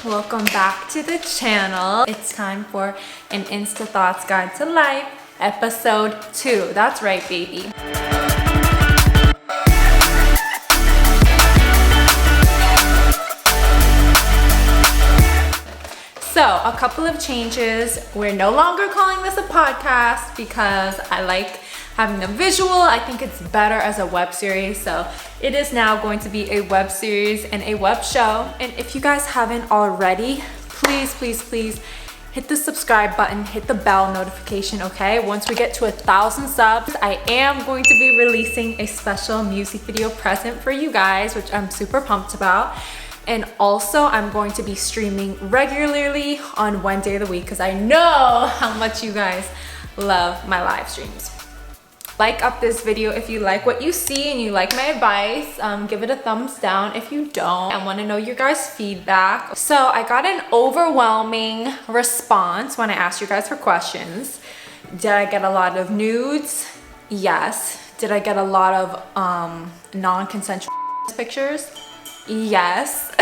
Welcome back to the channel. It's time for an Insta Thoughts Guide to Life, episode 2. That's right, baby. So, a couple of changes. We're no longer calling this a podcast because I like having a visual. I think it's better as a web series. So it is now going to be a web series and a web show. And if you guys haven't already, please hit the subscribe button, hit the bell notification, okay? Once we get to 1,000 subs, I am going to be releasing a special music video present for you guys, which I'm super pumped about. And also, I'm going to be streaming regularly on one day of the week because I know how much you guys love my live streams. Like up this video if you like what you see and you like my advice. Give it a thumbs down if you don't. I want to know your guys' feedback. So I got an overwhelming response when I asked you guys for questions. Did I get a lot of nudes? Yes. Did I get a lot of non-consensual pictures? Yes.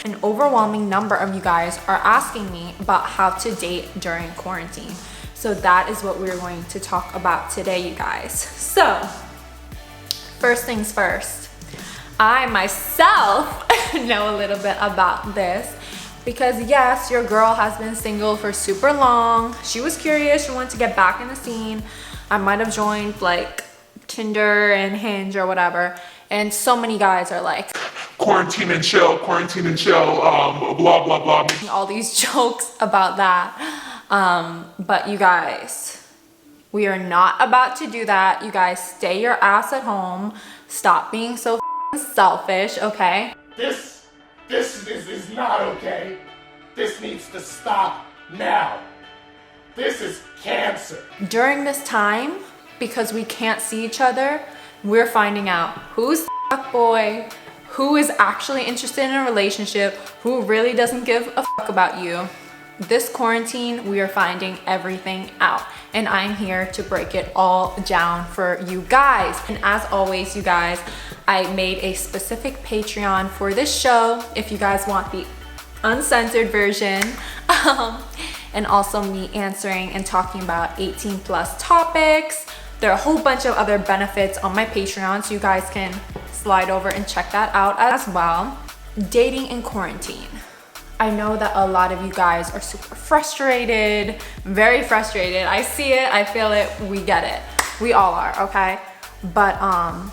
An overwhelming number of you guys are asking me about how to date during quarantine. So that is what we're going to talk about today, you guys. So, first things first, I myself know a little bit about this because yes, your girl has been single for super long. She was curious, she wanted to get back in the scene. I might have joined like Tinder and Hinge or whatever. And so many guys are like, quarantine and chill, blah, blah, blah. all these jokes about that. But you guys, we are not about to do that. You guys stay your ass at home. Stop being so selfish, okay? This is not okay. This needs to stop now. This is cancer. During this time, because we can't see each other, we're finding out who's the boy, who is actually interested in a relationship, who really doesn't give a fuck about you. This quarantine, we are finding everything out, and I'm here to break it all down for you guys. And as always, you guys, I made a specific Patreon for this show if you guys want the uncensored version, and also me answering and talking about 18+ topics. There are a whole bunch of other benefits on my Patreon, so you guys can slide over and check that out as well. Dating in quarantine. I know that a lot of you guys are super frustrated, very frustrated. I see it, I feel it, we get it. We all are, okay? But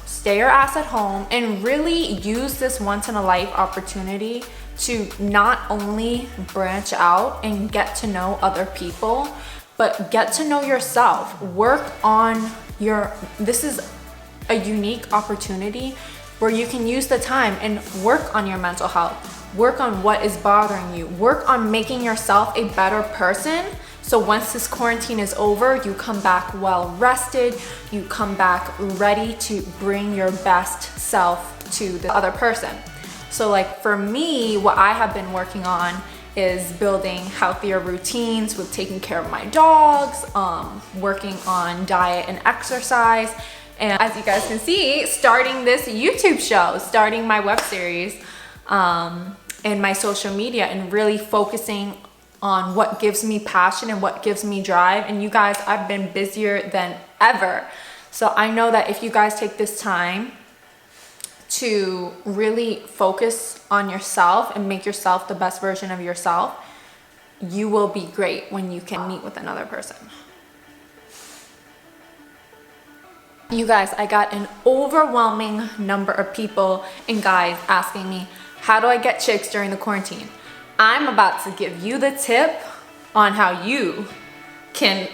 stay your ass at home and really use this once in a life opportunity to not only branch out and get to know other people, but get to know yourself. Work on this is a unique opportunity where you can use the time and work on your mental health. Work on what is bothering you. Work on making yourself a better person. So once this quarantine is over, you come back well rested. You come back ready to bring your best self to the other person. So like for me, what I have been working on is building healthier routines with taking care of my dogs, working on diet and exercise. And as you guys can see, starting this YouTube show, starting my web series, and my social media, and really focusing on what gives me passion and what gives me drive. And you guys, I've been busier than ever. So I know that if you guys take this time to really focus on yourself and make yourself the best version of yourself, you will be great when you can meet with another person. You guys, I got an overwhelming number of people and guys asking me, how do I get chicks during the quarantine? I'm about to give you the tip on how you can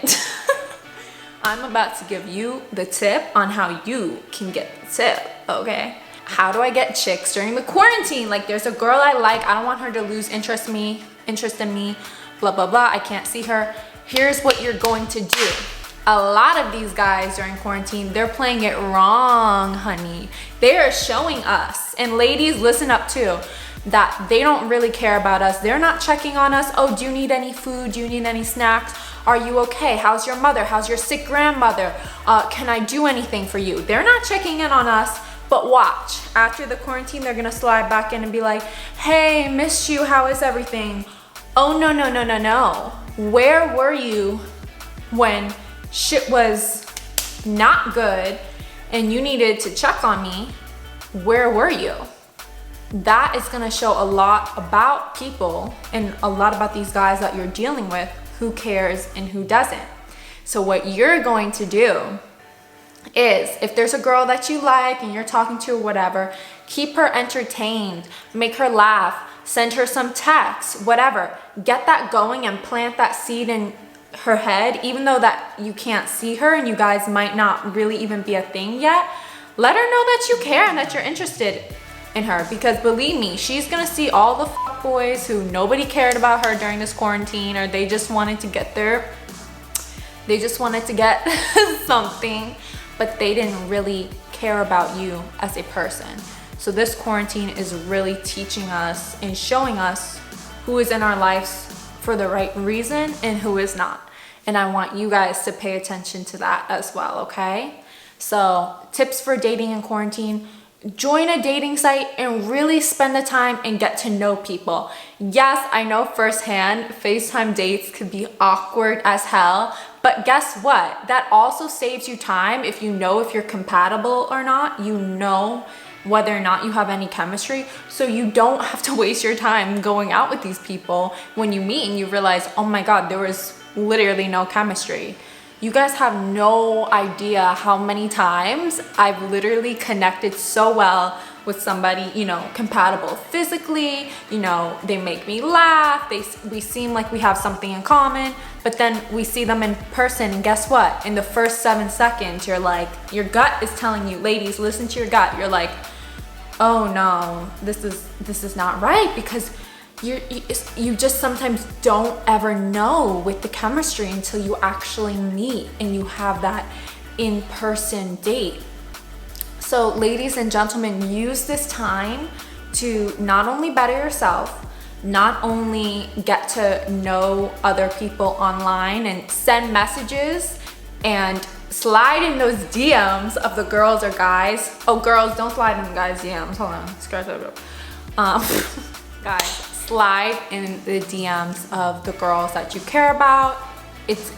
I'm about to give you the tip on how you can get the tip, okay? How do I get chicks during the quarantine? Like, there's a girl I like, I don't want her to lose interest in me, blah, blah, blah, I can't see her. Here's what you're going to do. A lot of these guys during quarantine, they're playing it wrong, honey. They are showing us, and ladies, listen up too, that they don't really care about us. They're not checking on us. Oh, do you need any food? Do you need any snacks? Are you okay? How's your mother? How's your sick grandmother? Can I do anything for you? They're not checking in on us, But watch, after the quarantine, they're gonna slide back in and be like, hey, missed you, how is everything? Oh, no, no, no, no, no. Where were you when shit was not good and you needed to check on me? Where were you? That is gonna show a lot about people and a lot about these guys that you're dealing with, who cares and who doesn't. So what you're going to do is, if there's a girl that you like and you're talking to or whatever, keep her entertained, make her laugh, send her some texts, whatever. Get that going and plant that seed in her head, even though that you can't see her and you guys might not really even be a thing yet. Let her know that you care and that you're interested in her, because believe me, she's gonna see all the boys who nobody cared about her during this quarantine, or they just wanted to get something, but they didn't really care about you as a person. So this quarantine is really teaching us and showing us who is in our lives for the right reason and who is not. And I want you guys to pay attention to that as well, okay? So tips for dating in quarantine: join a dating site and really spend the time and get to know people. Yes, I know firsthand FaceTime dates could be awkward as hell, but guess what? That also saves you time. If you know if you're compatible or not, you know whether or not you have any chemistry, so you don't have to waste your time going out with these people when you meet and you realize, oh my God, there was literally no chemistry. You guys have no idea how many times I've literally connected so well with somebody, you know, compatible physically, you know, they make me laugh, we seem like we have something in common, but then we see them in person and guess what? In the first 7 seconds, you're like, your gut is telling you, ladies, listen to your gut. You're like, oh no, this is not right, because you just sometimes don't ever know with the chemistry until you actually meet and you have that in-person date. So ladies and gentlemen, use this time to not only better yourself, not only get to know other people online and send messages and slide in those DMs of the girls or guys. Oh, girls, don't slide in the guys' DMs. Hold on, scratch that up. Guys, slide in the DMs of the girls that you care about.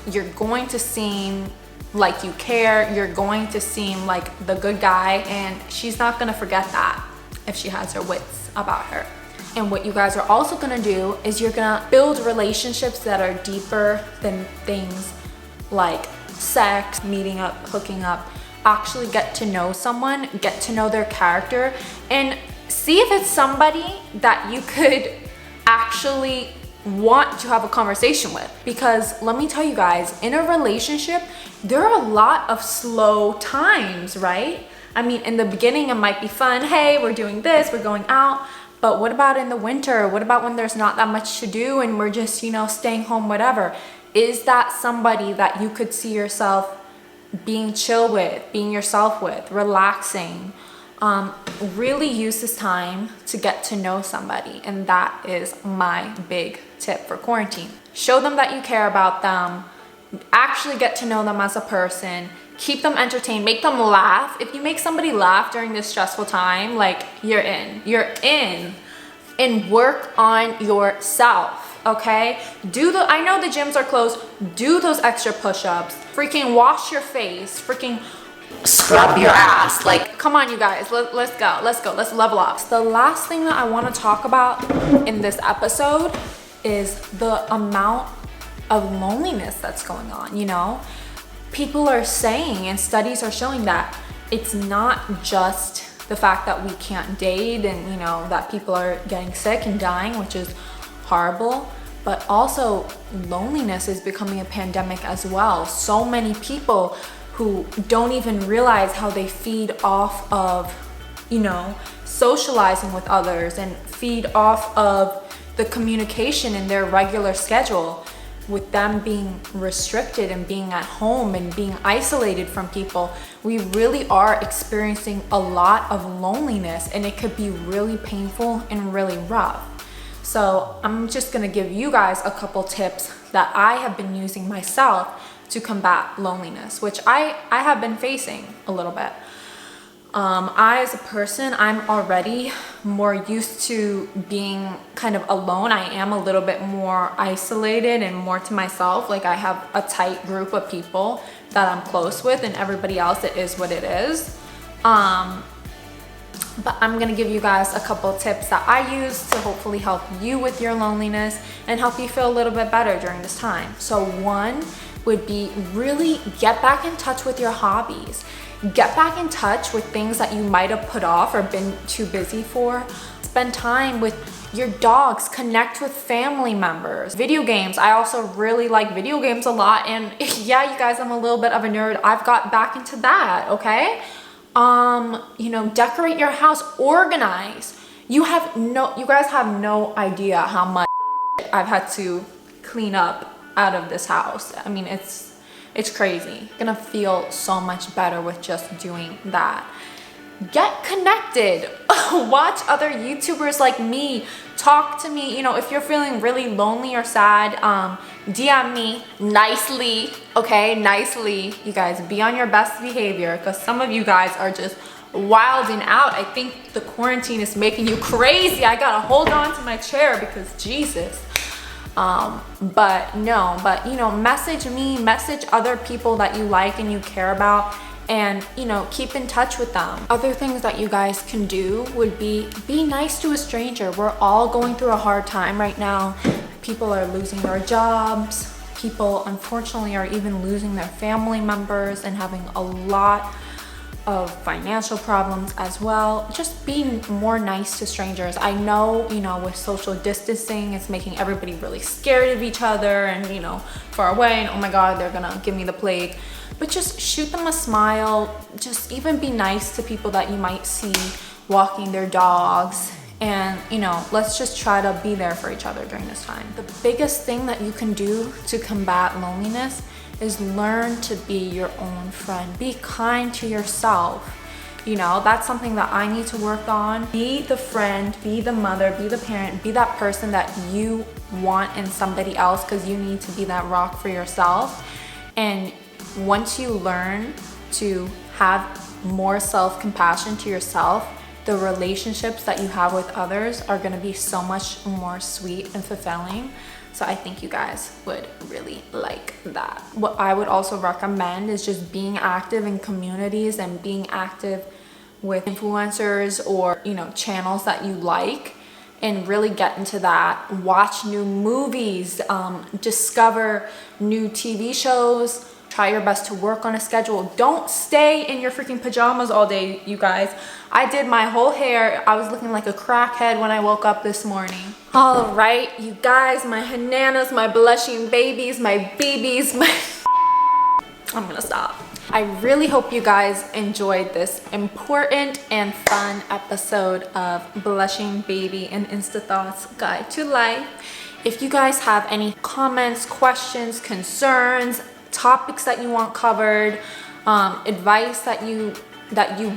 You're going to seem like you care. You're going to seem like the good guy, and she's not gonna forget that if she has her wits about her. And what you guys are also gonna do is you're gonna build relationships that are deeper than things like sex, meeting up, hooking up. Actually get to know someone, get to know their character, and see if it's somebody that you could actually want to have a conversation with. Because let me tell you guys, in a relationship, there are a lot of slow times, right? I mean, in the beginning, it might be fun. Hey, we're doing this, we're going out. But what about in the winter? What about when there's not that much to do and we're just, you know, staying home, whatever? Is that somebody that you could see yourself being chill with, being yourself with, relaxing? Really use this time to get to know somebody, and that is my big tip for quarantine. Show them that you care about them, actually get to know them as a person, keep them entertained, make them laugh. If you make somebody laugh during this stressful time, like, you're in, and work on yourself, okay? I know the gyms are closed, do those extra push-ups, freaking wash your face, freaking scrub your ass. Like, come on, you guys, let's go, let's level up. The last thing that I want to talk about in this episode is the amount of loneliness that's going on. You know, people are saying, and studies are showing, that it's not just the fact that we can't date and, you know, that people are getting sick and dying, which is horrible, but also loneliness is becoming a pandemic as well. So many people who don't even realize how they feed off of, you know, socializing with others and feed off of the communication in their regular schedule. With them being restricted and being at home and being isolated from people, we really are experiencing a lot of loneliness, and it could be really painful and really rough. So I'm just gonna give you guys a couple tips that I have been using myself to combat loneliness, which I have been facing a little bit. I, as a person, I'm already more used to being kind of alone. I am a little bit more isolated and more to myself. Like, I have a tight group of people that I'm close with, and everybody else, it is what it is. But I'm gonna give you guys a couple tips that I use to hopefully help you with your loneliness and help you feel a little bit better during this time. So one would be really get back in touch with your hobbies. Get back in touch with things that you might have put off or been too busy for. Spend time with your dogs, connect with family members. Video games, I also really like video games a lot, and yeah, you guys, I'm a little bit of a nerd. I've got back into that, okay? You know, decorate your house, organize. You guys have no idea how much I've had to clean up out of this house. I mean, it's crazy. You're gonna feel so much better with just doing that. Get connected. Watch other YouTubers like me. Talk to me. You know, if you're feeling really lonely or sad, DM me nicely, okay? Nicely. You guys, be on your best behavior, because some of you guys are just wilding out. I think the quarantine is making you crazy. I gotta hold on to my chair because Jesus. But you know, message me, message other people that you like and you care about, and you know, keep in touch with them. Other things that you guys can do would be nice to a stranger. We're all going through a hard time right now. People are losing their jobs. People, unfortunately, are even losing their family members and having a lot of financial problems as well. Just being more nice to strangers. I know, you know, with social distancing, it's making everybody really scared of each other and, you know, far away, and oh my God, they're gonna give me the plague. But just shoot them a smile. Just even be nice to people that you might see walking their dogs. And, you know, let's just try to be there for each other during this time. The biggest thing that you can do to combat loneliness is learn to be your own friend. Be kind to yourself. You know, that's something that I need to work on. Be the friend, be the mother, be the parent, be that person that you want in somebody else, because you need to be that rock for yourself. And once you learn to have more self-compassion to yourself, the relationships that you have with others are gonna be so much more sweet and fulfilling. So I think you guys would really like that. What I would also recommend is just being active in communities and being active with influencers or, you know, channels that you like, and really get into that. Watch new movies, discover new TV shows. Try your best to work on a schedule. Don't stay in your freaking pajamas all day, you guys. I did my whole hair. I was looking like a crackhead when I woke up this morning. All right, you guys, my hananas, my blushing babies, my babies, I'm gonna stop. I really hope you guys enjoyed this important and fun episode of Blushing Baby and Insta Thoughts Guide to Life. If you guys have any comments, questions, concerns, topics that you want covered, advice that you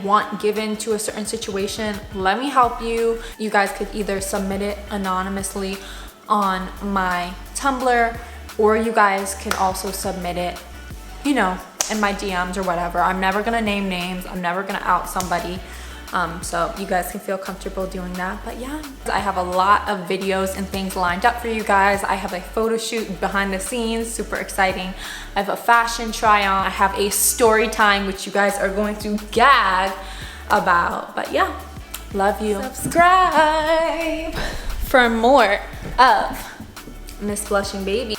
want given to a certain situation, let me help you. You guys could either submit it anonymously on my Tumblr, or you guys can also submit it, you know, in my DMs or whatever. I'm never gonna name names. I'm never gonna out somebody. So you guys can feel comfortable doing that. But yeah, I have a lot of videos and things lined up for you guys. I have a photo shoot behind the scenes, super exciting. I have a fashion try on. I have a story time, which you guys are going to gag about. But yeah, love you. Subscribe for more of Miss Blushing Baby.